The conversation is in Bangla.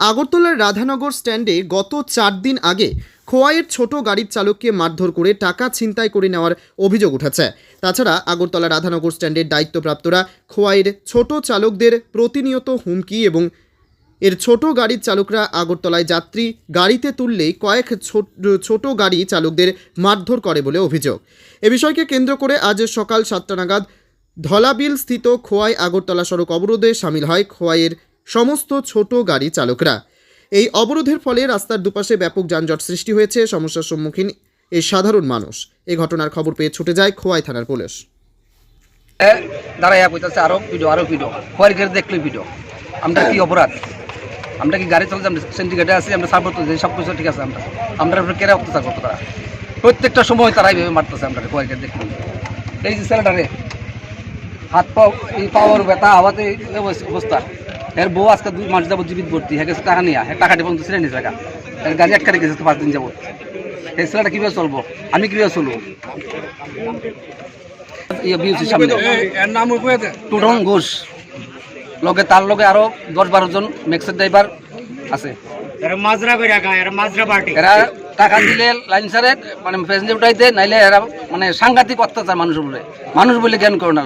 আগরতলার রাধানগর স্ট্যান্ডে গত 4 দিন আগে খোয়াইয়ের ছোট গাড়ির চালককে মারধর করে টাকা ছিনতাই করে নেওয়ার অভিযোগ উঠেছে। তাছাড়া আগরতলা রাধানগর স্ট্যান্ডের দায়িত্বপ্রাপ্তরা খোয়াইয়ের ছোট চালকদের প্রতিনিয়ত হুমকি এবং এর ছোট গাড়ির চালকরা আগরতলায় যাত্রী গাড়িতে তুললেই কয়েক ছোট গাড়ি চালকদের মারধর করে বলে অভিযোগ। এ বিষয়কে কেন্দ্র করে আজ সকাল 7টা নাগাদ ধলাবিল স্থিত খোয়াই আগরতলা সড়ক অবরোধে সামিল হয় খোয়াইয়ের সমস্ত ছোট গাড়ি চালকরা। এই অবরোধের ফলে রাস্তার দুপাশে ব্যাপক যানজট সৃষ্টি হয়েছে, সমস্যার সম্মুখীন এই সাধারণ মানুষ। এই ঘটনার খবর পেয়ে ছুটে যায় খোয়াই থানার পুলিশ। দাঁড়াইয়া কইতাছে আরো ভিডিও খোয়াই গেট দেখলে ভিডিও। আমরা কি অপরাধ? আমরা কি গাড়ি চালাচ্ছি? আমরা সিন্ডিকেটে আছি, আমরা সাপোর্ট করছি, সব কিছু ঠিক আছে। আমরা কেরা অত্যাচার করতে তারা প্রত্যেকটা সময় তারা এইভাবে মারতেছে। আমরা খোয়াই গেট দেখলে এই যে ছেলেটারে হাত পাও এই পাওয়ার ব্যথা হওয়াতে অবস্থা। এর বউ আজকে 2 মাস যাবো জীবিত ভর্তি হয়ে গেছে, টাকা নিয়ে টাকাটি পর্যন্ত ছেড়ে নিয়েছে টাকা। এর গাড়ি আটকা রেখেছে 5 দিন যাবো। এই ছেলেটা কীভাবে চলবো? আমি কীভাবে চলবো? টুটন ঘোষ লগে তার লগে আরো 10-12 জন ম্যাক্সের ড্রাইভার আছে। এরা টাকা দিলে লাইন সারে মানে প্যাসেঞ্জার উঠাইতে, নাইলে এরা মানে সাংঘাতিক অত্যাচার মানুষ বলে জ্ঞান করে না।